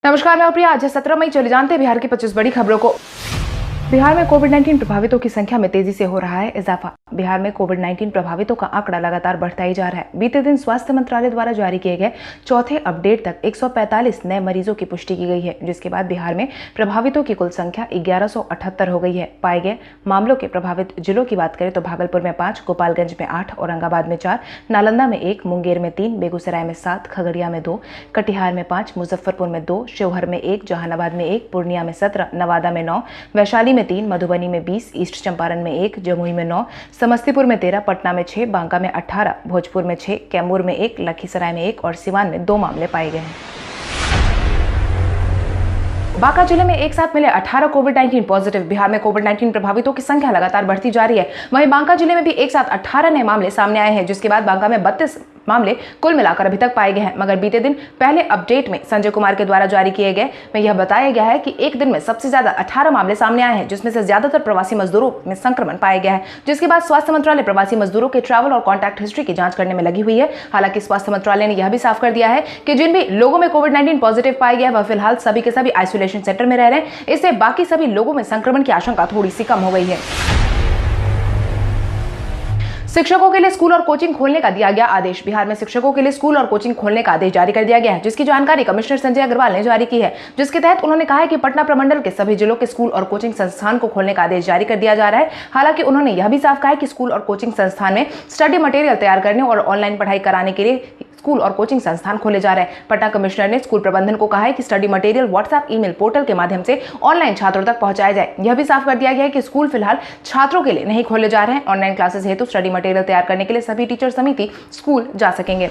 नमस्कार, मैं प्रिया। आज 17 मई। चले जानते हैं बिहार की 25 बड़ी खबरों को। बिहार में कोविड-19 प्रभावितों की संख्या में तेजी से हो रहा है इजाफा। बिहार में कोविड-19 प्रभावितों का आंकड़ा लगातार बढ़ता ही जा रहा है। बीते दिन स्वास्थ्य मंत्रालय द्वारा जारी किए गए चौथे अपडेट तक 145 नए मरीजों की पुष्टि की गई है, जिसके बाद बिहार में प्रभावितों की कुल संख्या 1178 हो गई है। पाए गए मामलों के प्रभावित जिलों की बात करें तो भागलपुर में 5, गोपालगंज में 8, औरंगाबाद में 4, नालंदा में 1, मुंगेर में 3, बेगूसराय में 7, खगड़िया में 2, कटिहार में 5, मुजफ्फरपुर में 2, शिवहर में 1, जहानाबाद में 1, पूर्णिया में 17, नवादा में 9, वैशाली में 3, मधुबनी में 20, ईस्ट चंपारण में 1, जमुई में 9, समस्तीपुर में 13, पटना में 6, बांका में 18, भोजपुर में 6, कैमूर में 1, लखीसराय में 1 और सिवान में 2 मामले पाए गए हैं। बांका जिले में एक साथ मिले 18 कोविड-19 पॉजिटिव। बिहार में कोविड-19 प्रभावितों की संख्या लगातार बढ़ती जा रही है। वहीं बांका जिले में भी एक साथ 18 नए मामले सामने आए हैं, जिसके बाद बांका में 32 मामले कुल मिलाकर अभी तक पाए गए हैं। मगर बीते दिन पहले अपडेट में संजय कुमार के द्वारा जारी किए गए में यह बताया गया है कि एक दिन में सबसे ज्यादा 18 मामले सामने आए हैं, जिसमें से ज्यादातर प्रवासी मजदूरों में संक्रमण पाया गया है। जिसके बाद स्वास्थ्य मंत्रालय प्रवासी मजदूरों के ट्रैवल और कॉन्टैक्ट हिस्ट्री की जांच करने में लगी हुई है। हालांकि स्वास्थ्य मंत्रालय ने यह भी साफ कर दिया है कि जिन भी लोगों में कोविड-19 पॉजिटिव पाया गया वह फिलहाल सभी के सभी आइसोलेशन सेंटर में रह रहे हैं। इससे बाकी सभी लोगों में संक्रमण की आशंका थोड़ी सी कम हो गई है। शिक्षकों के लिए स्कूल और कोचिंग खोलने का दिया गया आदेश। बिहार में शिक्षकों के लिए स्कूल और कोचिंग खोलने का आदेश जारी कर दिया गया है, जिसकी जानकारी कमिश्नर संजय अग्रवाल ने जारी की है। जिसके तहत उन्होंने कहा है कि पटना प्रमंडल के सभी जिलों के स्कूल और कोचिंग संस्थान को खोलने का आदेश जारी कर दिया जा रहा है। हालांकि उन्होंने यह भी साफ कहा है कि स्कूल और कोचिंग संस्थान में स्टडी मटेरियल तैयार करने और ऑनलाइन पढ़ाई कराने के लिए स्कूल और कोचिंग संस्थान खोले जा रहे हैं। पटना कमिश्नर ने स्कूल प्रबंधन को कहा है कि study material WhatsApp, email, portal के माध्यम से ऑनलाइन छात्रों तक पहुंचाया जाए। यह भी साफ कर दिया गया है कि स्कूल फिलहाल छात्रों के लिए नहीं खोले जा रहे हैं। ऑनलाइन क्लासेस हेतु स्टडी मटेरियल तैयार करने के लिए सभी टीचर समिति स्कूल जा सकेंगे।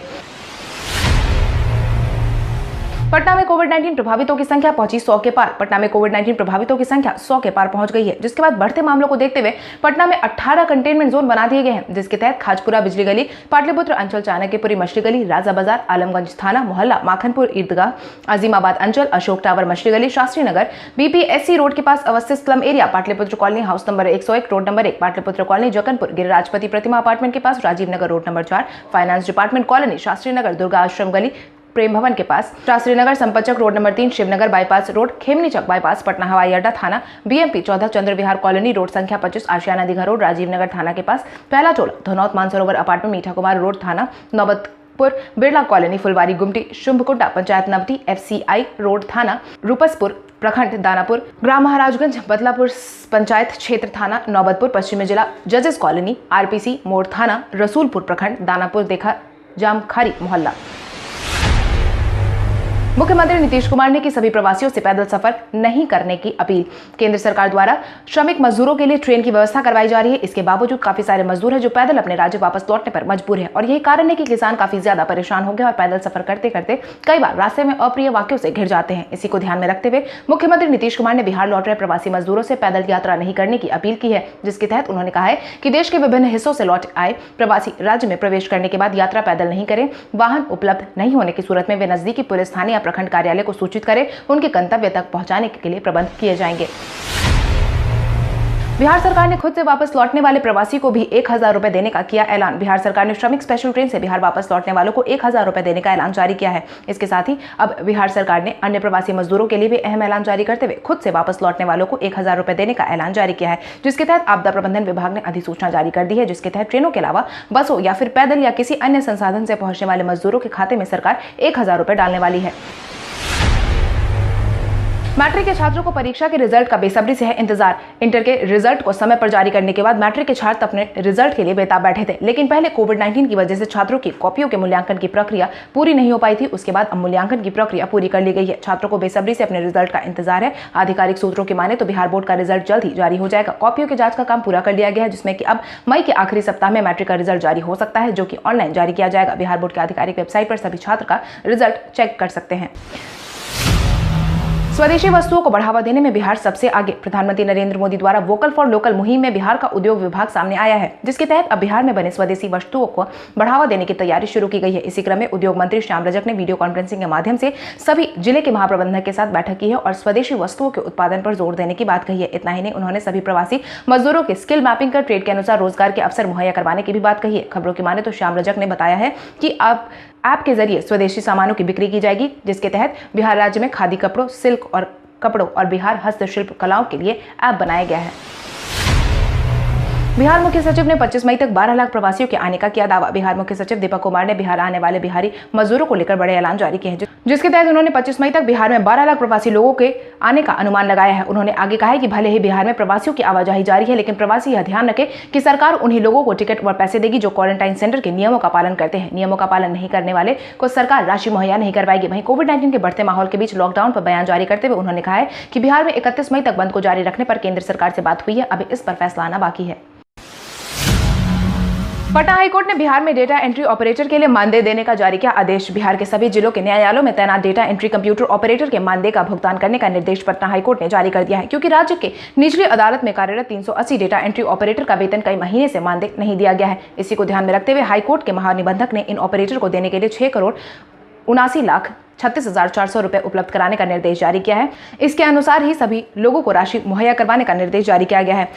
पटना में कोविड-19 प्रभावितों की संख्या पहुंची 100 के पार। पटना में कोविड-19 प्रभावितों की संख्या 100 के पार पहुंच गई है, जिसके बाद बढ़ते मामलों को देखते हुए पटना में 18 कंटेनमेंट जोन बना दिए गए हैं, जिसके तहत खाजपुरा बिजली गली, पाटलिपुत्र अंचल, चाणक्यपुरी मछली गली, राजा बाजार, आलमगंज थाना मोहल्ला, माखनपुर ईदगाह, अजीमाबाद अंचल, अशोक टावर मछली गली, शास्त्री नगर, बीपीएससी रोड के पास अवस्थित slum area, Pataliputra colony, house number 101, road number 1, Pataliputra colony, Jakkanpur, Girirajpati Pratima apartment के पास, Rajiv Nagar road number 4, finance department colony, Shastri Nagar, Durga Ashram गली, प्रेम भवन के पास, Shastri Nagar, Sampatchak road number 3, Shivnagar bypass road, Khemni Chak bypass, Patna हवाई अड्डा थाना, BMP 14, Chandra Vihar colony, road संख्या 25, आशियाना दीघा रोड, राजीव नगर थाना के पास, पहला टोला, धनौत मानसरोवर अपार्टमेंट, मीठा कुमार रोड थाना, नौबतपुर बिरला कॉलोनी, फुलवारी गुमटी, शुंभकुंडा पंचायत नवती, एफसीआई रोड थाना, रूपसपुर प्रखंड, दानापुर, ग्राम महाराजगंज, बदलापुर पंचायत क्षेत्र थाना, नौबतपुर पश्चिमी जिला, जजेस कॉलोनी, आरपीसी मोड़ थाना, रसूलपुर प्रखंड, दानापुर देखा जामखारी मोहल्ला। मुख्यमंत्री नीतीश कुमार ने की सभी प्रवासियों से पैदल सफर नहीं करने की अपील। केंद्र सरकार द्वारा श्रमिक मजदूरों के लिए ट्रेन की व्यवस्था करवाई जा रही है। इसके बावजूद काफी सारे मजदूर हैं जो पैदल अपने राज्य वापस लौटने पर मजबूर हैं और यही कारण है कि किसान काफी ज्यादा परेशान हो गए और पैदल सफर करते करते कई बार रास्ते में अप्रिय वाक्यों से घिर जाते हैं। इसी को ध्यान में रखते हुए मुख्यमंत्री नीतीश कुमार ने बिहार लौट रहे प्रवासी मजदूरों से पैदल यात्रा नहीं करने की अपील की है, जिसके तहत उन्होंने कहा है कि देश के विभिन्न हिस्सों से लौट आए प्रवासी राज्य में प्रवेश करने के बाद यात्रा पैदल नहीं करें। वाहन उपलब्ध नहीं होने की सूरत में वे नजदीकी पुलिस थाने या प्रखंड कार्यालय को सूचित करें। उनके गंतव्य तक पहुंचाने के लिए प्रबंध किए जाएंगे। बिहार सरकार ने खुद से वापस लौटने वाले प्रवासी को भी 1000 रुपए देने का किया ऐलान। बिहार सरकार ने श्रमिक स्पेशल ट्रेन से बिहार वापस लौटने वालों को 1000 रुपए देने का ऐलान जारी किया है। इसके साथ ही अब बिहार सरकार ने अन्य प्रवासी मजदूरों के लिए भी अहम ऐलान जारी करते हुए खुद से वापस लौटने वालों को 1000 रुपए देने का ऐलान जारी किया है, जिसके तहत आपदा प्रबंधन विभाग ने अधिसूचना जारी कर दी है, जिसके तहत ट्रेनों के अलावा बसों या फिर पैदल या किसी अन्य संसाधन से पहुंचने वाले मजदूरों के खाते में सरकार 1000 रुपए डालने वाली है। मैट्रिक के छात्रों को परीक्षा के रिजल्ट का बेसब्री से है इंतजार। इंटर के रिजल्ट को समय पर जारी करने के बाद मैट्रिक के छात्र अपने रिजल्ट के लिए बेताब बैठे थे, लेकिन पहले कोविड-19 की वजह से छात्रों की कॉपियों के मूल्यांकन की प्रक्रिया पूरी नहीं हो पाई थी। उसके बाद अब मूल्यांकन की प्रक्रिया पूरी कर ली गई है। छात्रों को बेसब्री से अपने रिजल्ट का इंतजार है। आधिकारिक सूत्रों की माने तो बिहार बोर्ड का रिजल्ट जल्द ही जारी हो जाएगा। कॉपियों की जांच का काम पूरा कर लिया गया है, जिसमें कि अब मई के आखिरी सप्ताह में मैट्रिक का रिजल्ट जारी हो सकता है, जो कि ऑनलाइन जारी किया जाएगा। बिहार बोर्ड की आधिकारिक वेबसाइट पर सभी छात्र का रिजल्ट चेक कर सकते हैं। स्वदेशी वस्तुओं को बढ़ावा देने में बिहार सबसे आगे। प्रधानमंत्री नरेंद्र मोदी द्वारा वोकल फॉर लोकल मुहिम में बिहार का उद्योग विभाग सामने आया है, जिसके तहत अब बिहार में बने स्वदेशी वस्तुओं को बढ़ावा देने की तैयारी शुरू की गई है। इसी क्रम में उद्योग मंत्री श्याम रजक ने वीडियो कॉन्फ्रेंसिंग के माध्यम से सभी जिले के महाप्रबंधक के साथ बैठक की है और स्वदेशी वस्तुओं के उत्पादन पर जोर देने की बात कही है। इतना ही नहीं, उन्होंने सभी प्रवासी मजदूरों के स्किल मैपिंग कर ट्रेड के अनुसार रोजगार के अवसर मुहैया करवाने की भी बात कही है। खबरों की माने तो श्याम रजक ने बताया है कि अब ऐप के जरिए स्वदेशी सामानों की बिक्री की जाएगी, जिसके तहत बिहार राज्य में खादी कपड़ों, सिल्क और कपड़ों और बिहार हस्तशिल्प कलाओं के लिए ऐप बनाया गया है। बिहार मुख्य सचिव ने 25 मई तक 12 लाख प्रवासियों के आने का किया दावा। बिहार मुख्य सचिव दीपक कुमार ने बिहार आने वाले बिहारी मजदूरों को लेकर बड़े ऐलान जारी किए हैं, जिसके तहत उन्होंने 25 मई तक बिहार में 12 लाख प्रवासी लोगों के आने का अनुमान लगाया है। उन्होंने आगे कहा है कि भले ही बिहार में प्रवासियों की आवाजाही जारी है, लेकिन प्रवासी यह ध्यान रखें कि सरकार उन्हीं लोगों को टिकट और पैसे देगी जो क्वारंटाइन सेंटर के नियमों का पालन करते हैं। नियमों का पालन नहीं करने वाले को सरकार राशि मुहैया नहीं करवाएगी। वहीं कोविड-19 के बढ़ते माहौल के बीच लॉकडाउन पर बयान जारी करते हुए उन्होंने कहा है कि बिहार में 31 मई तक बंद को जारी रखने पर केंद्र सरकार से बात हुई है, अभी इस पर फैसला आना बाकी है। पटना हाईकोर्ट ने बिहार में डेटा एंट्री ऑपरेटर के लिए मानदेय देने का जारी किया आदेश। बिहार के सभी जिलों के न्यायालयों में तैनात डेटा एंट्री कंप्यूटर ऑपरेटर के मानदेय का भुगतान करने का निर्देश पटना हाईकोर्ट ने जारी कर दिया है, क्योंकि राज्य के निचली अदालत में कार्यरत 380 डेटा एंट्री ऑपरेटर का वेतन कई महीने से मानदेय नहीं दिया गया है। इसी को ध्यान में रखते हुए हाईकोर्ट के महानिबंधक ने इन ऑपरेटर को देने के लिए 6,79,36,400 रुपए उपलब्ध कराने का निर्देश जारी किया है। इसके अनुसार ही सभी लोगों को राशि मुहैया करवाने का निर्देश जारी किया गया है।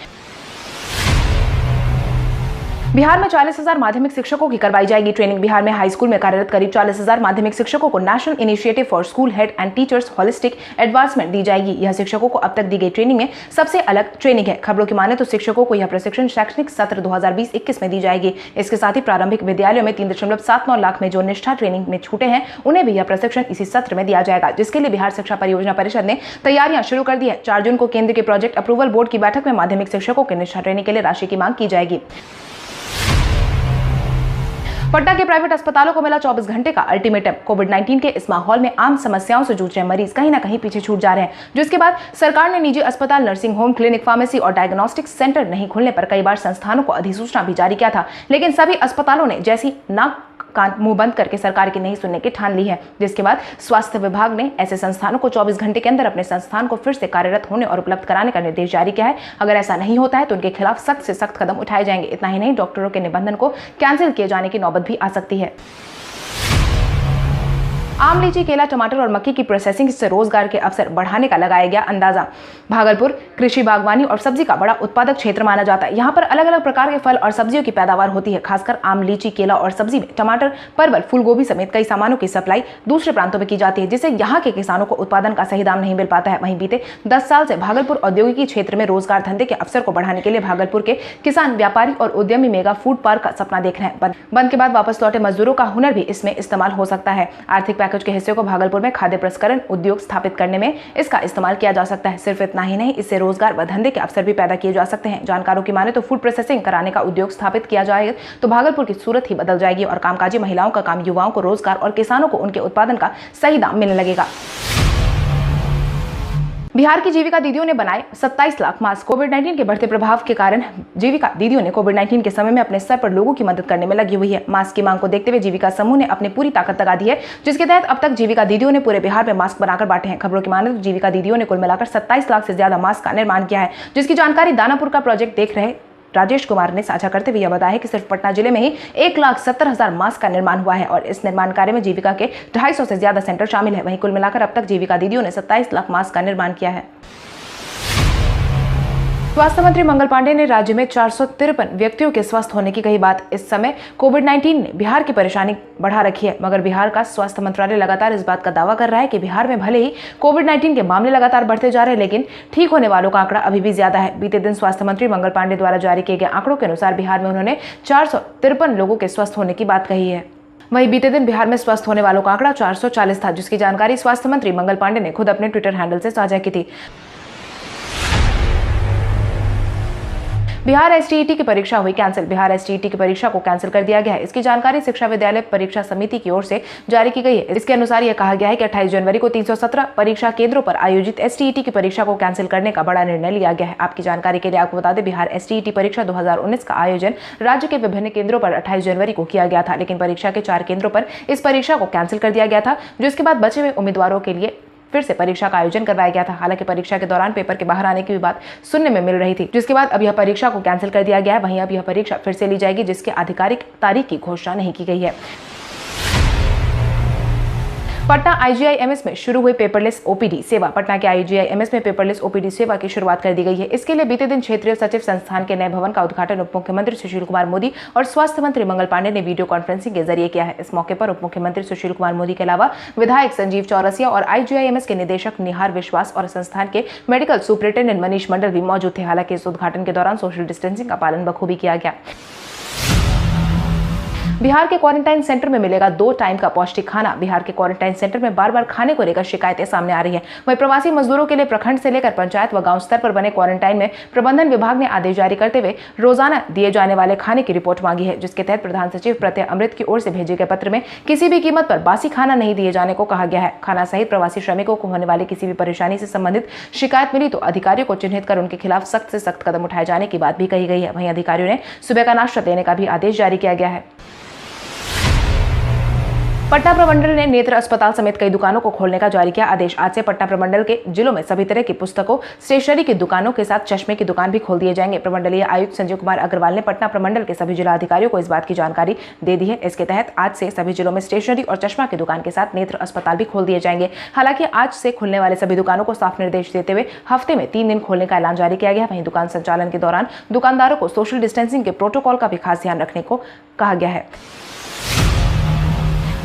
बिहार में 40,000 माध्यमिक शिक्षकों की करवाई जाएगी ट्रेनिंग। बिहार में हाई स्कूल में कार्यरत करीब 40,000 माध्यमिक शिक्षकों को national initiative for school head and teachers holistic advancement दी जाएगी। यह शिक्षकों को अब तक दी गई ट्रेनिंग में सबसे अलग ट्रेनिंग है। खबरों की माने तो शिक्षकों को यह प्रशिक्षण शैक्षणिक सत्र 2020-21 में दी जाएगी। इसके साथ ही प्रारंभिक विद्यालयों में 3.79 लाख में जो निष्ठा ट्रेनिंग में छूटे हैं, उन्हें भी यह प्रशिक्षण इसी सत्र में दिया जाएगा, जिसके लिए बिहार शिक्षा परियोजना परिषद ने तैयारियां शुरू कर दी है। 4 जून को केंद्र के प्रोजेक्ट अप्रूवल बोर्ड की बैठक में माध्यमिक शिक्षकों के निष्ठा ट्रेनिंग के लिए राशि की मांग की जाएगी। पटना के प्राइवेट अस्पतालों को मिला 24 घंटे का अल्टीमेटम। कोविड-19 के इस माहौल में आम समस्याओं से जूझ रहे मरीज कहीं ना कहीं पीछे छूट जा रहे हैं, जिसके बाद सरकार ने निजी अस्पताल, नर्सिंग होम, क्लिनिक, फार्मेसी और डायग्नोस्टिक सेंटर नहीं खुलने पर कई बार संस्थानों को अधिसूचना भी जारी किया था, लेकिन सभी अस्पतालों ने जैसी नाक कान मुंह बंद करके सरकार की नहीं सुनने की ठान ली है, जिसके बाद स्वास्थ्य विभाग ने ऐसे संस्थानों को 24 घंटे के अंदर अपने संस्थान को फिर से कार्यरत होने और उपलब्ध कराने का निर्देश जारी किया है। अगर ऐसा नहीं होता है तो उनके खिलाफ सख्त से सख्त कदम उठाए जाएंगे। इतना ही नहीं, डॉक्टरों के निबंधन को कैंसिल किए जाने की नौबत भी आ सकती है। आम, लीची, केला, टमाटर और मक्की की प्रोसेसिंग से रोजगार के अवसर बढ़ाने का लगाया गया अंदाजा। भागलपुर कृषि, बागवानी और सब्जी का बड़ा उत्पादक क्षेत्र माना जाता है। यहाँ पर अलग अलग प्रकार के फल और सब्जियों की पैदावार होती है। खासकर आम, लीची, केला और सब्जी में टमाटर, परवल, फूलगोभी समेत कई सामानों की सप्लाई दूसरे प्रांतों में की जाती है, जिससे यहाँ के किसानों को उत्पादन का सही दाम नहीं मिल पाता है। वहीं बीते 10 साल से भागलपुर औद्योगिकी क्षेत्र में रोजगार धंधे के अवसर को बढ़ाने के लिए भागलपुर के किसान, व्यापारी और उद्यमी मेगा फूड पार्क का सपना देख रहे हैं। बंद के बाद वापस लौटे मजदूरों का हुनर भी इसमें इस्तेमाल हो सकता है। आर्थिक पैकेज के हिस्से को भागलपुर में खाद्य प्रसंस्करण उद्योग स्थापित करने में इसका इस्तेमाल किया जा सकता है। सिर्फ इतना ही नहीं, इससे रोजगार व धंधे के अवसर भी पैदा किए जा सकते हैं। जानकारों की माने तो फूड प्रोसेसिंग कराने का उद्योग स्थापित किया जाए तो भागलपुर की सूरत ही बदल जाएगी और कामकाजी महिलाओं का काम, युवाओं को रोजगार और किसानों को उनके उत्पादन का सही दाम मिलने लगेगा। बिहार की जीविका दीदियों ने बनाए 27 लाख मास्क। कोविड-19 के बढ़ते प्रभाव के कारण जीविका दीदियों ने कोविड-19 के समय में अपने स्तर पर लोगों की मदद करने में लगी हुई है। मास्क की मांग को देखते हुए जीविका समूह ने अपनी पूरी ताकत लगा दी है, जिसके तहत अब तक जीविका दीदियों ने पूरे बिहार में मास्क बनाकर बांटे हैं। खबरों की माने तो जीविका दीदियों ने कुल मिलाकर 27 लाख से ज्यादा मास्क का निर्माण किया है, जिसकी जानकारी दानापुर का प्रोजेक्ट देख रहे राजेश कुमार ने साझा करते हुए यह बताया कि सिर्फ पटना जिले में ही 1,70,000 मास्क का निर्माण हुआ है और इस निर्माण कार्य में जीविका के 250 से ज्यादा सेंटर शामिल है। वहीं कुल मिलाकर अब तक जीविका दीदियों ने 27 लाख मास्क का निर्माण किया है। स्वास्थ्य मंत्री मंगल पांडे ने राज्य में 453 व्यक्तियों के स्वस्थ होने की कही बात। इस समय कोविड-19 ने बिहार की परेशानी बढ़ा रखी है, मगर बिहार का स्वास्थ्य मंत्रालय लगातार इस बात का दावा कर रहा है कि बिहार में भले ही कोविड-19 के मामले लगातार बढ़ते जा रहे हैं, लेकिन ठीक होने वालों का आंकड़ा अभी भी ज्यादा है। बीते दिन स्वास्थ्य मंत्री मंगल पांडे द्वारा जारी किए गए आंकड़ों के अनुसार बिहार में उन्होंने 453 लोगों के स्वस्थ होने की बात कही है। वहीं बीते दिन बिहार में स्वस्थ होने वालों का आंकड़ा 440 था, जिसकी जानकारी स्वास्थ्य मंत्री मंगल पांडे ने खुद अपने ट्विटर हैंडल से साझा की थी। बिहार एसटीईटी की परीक्षा हुई कैंसिल। बिहार एसटीईटी की परीक्षा को कैंसिल कर दिया गया है। इसकी जानकारी शिक्षा विद्यालय परीक्षा समिति की ओर से जारी की गई है। इसके अनुसार यह कहा गया है कि 28 जनवरी को 317 परीक्षा केंद्रों पर आयोजित एसटीईटी की परीक्षा को कैंसिल करने का बड़ा निर्णय लिया गया है। आपकी जानकारी के लिए आपको बता दें, बिहार एसटीईटी परीक्षा 2019 का आयोजन राज्य के विभिन्न केंद्रों पर 28 जनवरी को किया गया था, लेकिन परीक्षा के 4 केंद्रों पर इस परीक्षा को कैंसिल कर दिया गया था, जिसके बाद बचे हुए उम्मीदवारों के लिए फिर से परीक्षा का आयोजन करवाया गया था। हालांकि परीक्षा के दौरान पेपर के बाहर आने की भी बात सुनने में मिल रही थी, जिसके बाद अब यह परीक्षा को कैंसिल कर दिया गया है। वहीं अब यह परीक्षा फिर से ली जाएगी, जिसके आधिकारिक तारीख की घोषणा नहीं की गई है। पटना आईजीआईएमएस में शुरू हुई पेपरलेस ओपीडी सेवा। पटना के आईजीआईएमएस में पेपरलेस ओपीडी सेवा की शुरुआत कर दी गई है। इसके लिए बीते दिन क्षेत्रीय सचिव संस्थान के नए भवन का उद्घाटन उप मुख्यमंत्री सुशील कुमार मोदी और स्वास्थ्य मंत्री मंगल पांडे ने वीडियो कॉन्फ्रेंसिंग के जरिए किया है। इस मौके पर उप मुख्यमंत्री सुशील कुमार मोदी के अलावा विधायक संजीव चौरसिया और आईजीआईएमएस के निदेशक निहार विश्वास और संस्थान के मेडिकल सुपरिटेंडेंट मनीष मंडल भी मौजूद थे। हालांकि इस उद्घाटन के दौरान सोशल डिस्टेंसिंग का पालन बखूबी किया गया। बिहार के क्वारंटाइन सेंटर में मिलेगा 2 टाइम का पौष्टिक खाना। बिहार के क्वारंटाइन सेंटर में बार-बार खाने को लेकर शिकायतें सामने आ रही हैं। वहीं प्रवासी मजदूरों के लिए प्रखंड से लेकर पंचायत व गांव स्तर पर बने क्वारंटाइन में प्रबंधन विभाग ने आदेश जारी करते हुए रोजाना दिए जाने वाले खाने की रिपोर्ट मांगी है, जिसके तहत प्रधान सचिव प्रत्यय अमृत की ओर से भेजे गए पत्र में किसी भी कीमत पर बासी खाना नहीं दिए जाने को कहा गया है। खाना सहित प्रवासी श्रमिकों को होने वाली किसी भी परेशानी से संबंधित शिकायत मिली तो अधिकारियों को चिन्हित कर उनके खिलाफ सख्त से सख्त कदम उठाए जाने की बात भी कही गई है। वहीं अधिकारियों ने सुबह का नाश्ता देने का भी आदेश जारी किया गया है। पटना प्रमंडल ने नेत्र अस्पताल समेत कई दुकानों को खोलने का जारी किया आदेश। आज से पटना प्रमंडल के जिलों में सभी तरह की पुस्तकों, स्टेशनरी की दुकानों के साथ चश्मे की दुकान भी खोल दिए जाएंगे। प्रमंडलीय आयुक्त संजीव कुमार अग्रवाल ने पटना प्रमंडल के सभी जिला अधिकारियों को इस बात की जानकारी दे दी है। इसके तहत आज से सभी जिलों में स्टेशनरी और चश्मा की दुकान के साथ नेत्र अस्पताल भी खोल दिए जाएंगे। हालांकि आज से खुलने वाले सभी दुकानों को साफ निर्देश देते हुए हफ्ते में 3 दिन खोलने का ऐलान जारी किया गया। वहीं दुकान संचालन के दौरान दुकानदारों को सोशल डिस्टेंसिंग के प्रोटोकॉल का भी खास ध्यान रखने को कहा गया है।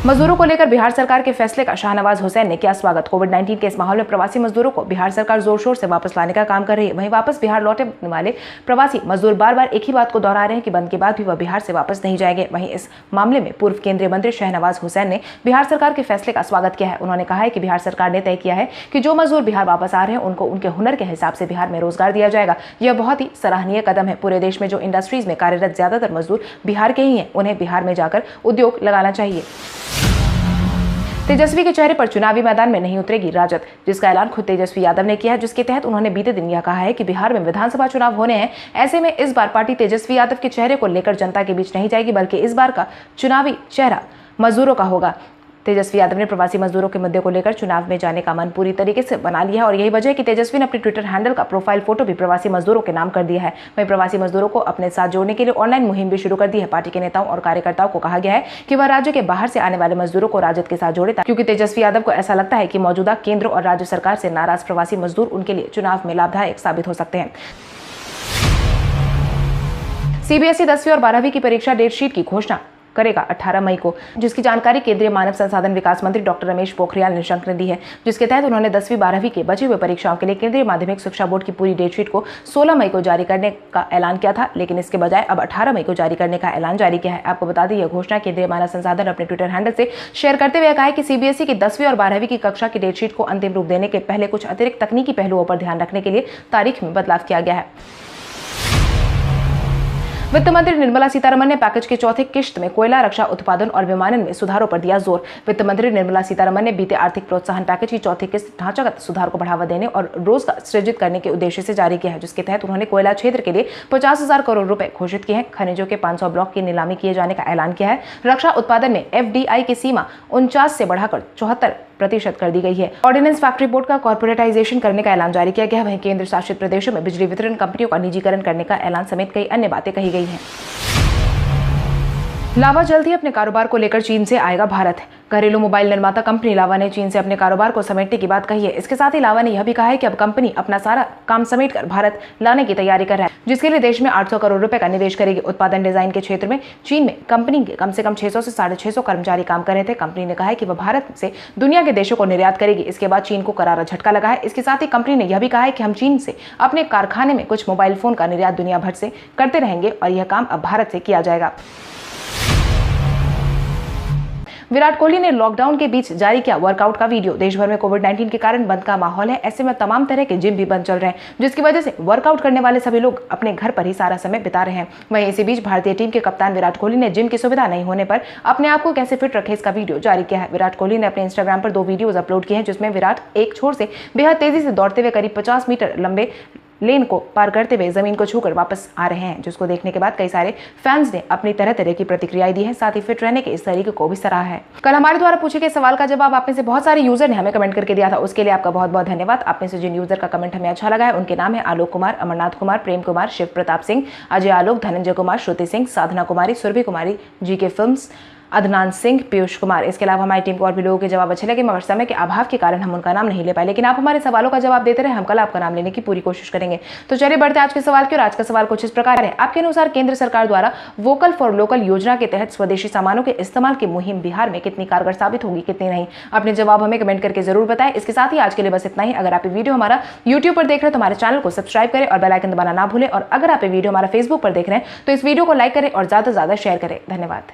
मजदूरों को लेकर बिहार सरकार के फैसले का शाहनवाज हुसैन ने किया स्वागत। कोविड-19 के इस माहौल में प्रवासी मजदूरों को बिहार सरकार जोर शोर से वापस लाने का काम कर रही है। वहीं वापस बिहार लौटने वाले प्रवासी मजदूर बार बार एक ही बात को दोहरा रहे हैं कि बंद के बाद भी वह बिहार से वापस नहीं जाएंगे। वहीं इस मामले में पूर्व केंद्रीय मंत्री शाहनवाज हुसैन ने बिहार सरकार के फैसले का स्वागत किया है। उन्होंने कहा है कि बिहार सरकार ने तय किया है कि जो मजदूर बिहार वापस आ रहे हैं उनको उनके हुनर के हिसाब से बिहार में रोजगार दिया जाएगा। यह बहुत ही सराहनीय कदम है। पूरे देश में जो इंडस्ट्रीज में कार्यरत ज्यादातर मजदूर बिहार के ही हैं, उन्हें बिहार में जाकर उद्योग लगाना चाहिए। तेजस्वी के चेहरे पर चुनावी मैदान में नहीं उतरेगी राजद, जिसका ऐलान खुद तेजस्वी यादव ने किया है, जिसके तहत उन्होंने बीते दिन यह कहा है कि बिहार में विधानसभा चुनाव होने हैं। ऐसे में इस बार पार्टी तेजस्वी यादव के चेहरे को लेकर जनता के बीच नहीं जाएगी, बल्कि इस बार का चुनावी चेहरा मजदूरों का होगा। तेजस्वी यादव ने प्रवासी मजदूरों के मुद्दे को लेकर चुनाव में जाने का मन पूरी तरीके से बना लिया है और यही वजह है कि तेजस्वी ने अपने ट्विटर हैंडल का प्रोफाइल फोटो भी प्रवासी मजदूरों के नाम कर दिया है। वहीं प्रवासी मजदूरों को अपने साथ जोड़ने के लिए ऑनलाइन मुहिम भी शुरू कर दी है। पार्टी के नेताओं और कार्यकर्ताओं को कहा गया है कि वह राज्य के बाहर से आने वाले मजदूरों को राजद के साथ जोड़े, क्योंकि तेजस्वी यादव को ऐसा लगता है कि मौजूदा केंद्र और राज्य सरकार से नाराज प्रवासी मजदूर उनके लिए चुनाव में लाभदायक साबित हो सकते हैं। सीबीएसई 10वीं और 12वीं की परीक्षा डेट शीट की घोषणा करेगा 18 मई को, जिसकी जानकारी केंद्रीय मानव संसाधन विकास मंत्री डॉक्टर रमेश पोखरियाल निशंक ने दी है, जिसके तहत उन्होंने 10वीं 12वीं के बचे हुए परीक्षाओं के लिए केंद्रीय माध्यमिक शिक्षा बोर्ड की पूरी डेट शीट को 16 मई को जारी करने का ऐलान किया था, लेकिन इसके बजाय अब 18 मई को जारी करने का ऐलान जारी किया है। आपको बता दें, यह घोषणा केंद्रीय मानव संसाधन अपने ट्विटर हैंडल से शेयर करते हुए कहा है कि सीबीएसई की 10वीं और 12वीं की कक्षा की डेट शीट को अंतिम रूप देने के पहले कुछ अतिरिक्त तकनीकी पहलुओं पर ध्यान रखने के लिए तारीख में बदलाव किया गया है। वित्त मंत्री निर्मला सीतारमण ने पैकेज की चौथी किश्त में कोयला, रक्षा उत्पादन और विमानन में सुधारों पर दिया जोर। वित्त मंत्री निर्मला सीतारमण ने बीते आर्थिक प्रोत्साहन पैकेज की चौथी किश्त ढांचागत सुधार को बढ़ावा देने और रोजगार सृजित करने के उद्देश्य से जारी किया है, जिसके तहत उन्होंने कोयला क्षेत्र के लिए 50,000 करोड़ रुपए घोषित किए हैं। खनिजों के 500 ब्लॉक की नीलामी किए जाने का ऐलान किया है। रक्षा उत्पादन में एफडीआई की सीमा 49 से बढ़ाकर 74% कर दी गई है। ऑर्डिनेंस फैक्ट्री बोर्ड का कॉर्पोरेटाइजेशन करने का ऐलान जारी किया गया है। वहीं केंद्र शासित प्रदेशों में बिजली वितरण कंपनियों का निजीकरण करने का ऐलान समेत कई अन्य बातें कही गई हैं। लावा जल्द ही अपने कारोबार को लेकर चीन से आएगा भारत। घरेलू मोबाइल निर्माता कंपनी लावा ने चीन से अपने कारोबार को समेटने की बात कही है। इसके साथ ही लावा ने यह भी कहा है कि अब कंपनी अपना सारा काम समेटकर भारत लाने की तैयारी कर रहा है, जिसके लिए देश में 800 करोड़ रुपए का निवेश करेगी। उत्पादन डिजाइन के क्षेत्र में चीन में कंपनी के कम से कम 600 से 650 कर्मचारी काम कर रहे थे। कंपनी ने कहा है कि वह भारत से दुनिया के देशों को निर्यात करेगी। इसके बाद चीन को करारा झटका लगा है। इसके साथ ही कंपनी ने यह भी कहा है कि हम चीन से अपने कारखाने में कुछ मोबाइल फोन का निर्यात दुनिया भर से करते रहेंगे और यह काम अब भारत से किया जाएगा। विराट कोहली ने लॉकडाउन के बीच जारी किया वर्कआउट का वीडियो। देश भर में कोविड-19 के कारण बंद का माहौल है। ऐसे में तमाम तरह के जिम भी बंद चल रहे हैं, जिसकी वजह से वर्कआउट करने वाले सभी लोग अपने घर पर ही सारा समय बिता रहे हैं। वहीं इसी बीच भारतीय टीम के कप्तान विराट कोहली ने जिम की सुविधा नहीं होने पर अपने आप को कैसे फिट रखे, इसका वीडियो जारी किया है। विराट कोहली ने अपने इंस्टाग्राम पर 2 वीडियोज अपलोड किए हैं, जिसमें विराट एक छोर से बेहद तेजी से दौड़ते हुए करीब 50 मीटर लंबे लेन को पार करते हुए जमीन को छूकर वापस आ रहे हैं, जिसको देखने के बाद कई सारे फैंस ने अपनी तरह तरह की प्रतिक्रियाएं दी है। साथ ही फिट रहने के इस तरीके को भी सराहा है। कल हमारे द्वारा पूछे गए सवाल का जवाब आप में से बहुत सारे यूजर ने हमें कमेंट करके दिया था, उसके लिए आपका बहुत बहुत धन्यवाद। आप में से जिन यूजर का कमेंट हमें अच्छा लगा है उनके नाम है आलोक कुमार, अमरनाथ कुमार, प्रेम कुमार, शिव प्रताप सिंह, अजय आलोक, धनंजय कुमार, श्रुति सिंह, साधना कुमारी, सुरभि कुमारी, GK फिल्म्स, अदनान सिंह, पीयूष कुमार। इसके अलावा हमारी टीम को और भी लोगों के जवाब अच्छे लगे, मगर समय के अभाव के कारण हम उनका नाम नहीं ले पाए। लेकिन आप हमारे सवालों का जवाब देते रहे, हम कल आपका नाम लेने की पूरी कोशिश करेंगे। तो चलिए बढ़ते आज के सवाल की ओर। आज का सवाल कुछ इस प्रकार है। आपके अनुसार केंद्र सरकार द्वारा वोकल फॉर लोकल योजना के तहत स्वदेशी सामानों के इस्तेमाल की मुहिम बिहार में कितनी कारगर साबित होगी, कितनी नहीं? अपने जवाब हमें कमेंट करके जरूर बताएं। इसके साथ ही आज के लिए बस इतना ही। अगर आप ये वीडियो हमारा यूट्यूब पर देख रहे हैं तो हमारे चैनल को सब्सक्राइब करें और बेल आइकन दबाना ना भूलें। और अगर आप ये वीडियो हमारा फेसबुक पर देख रहे हैं तो इस वीडियो को लाइक करें और ज्यादा से ज्यादा शेयर करें। धन्यवाद।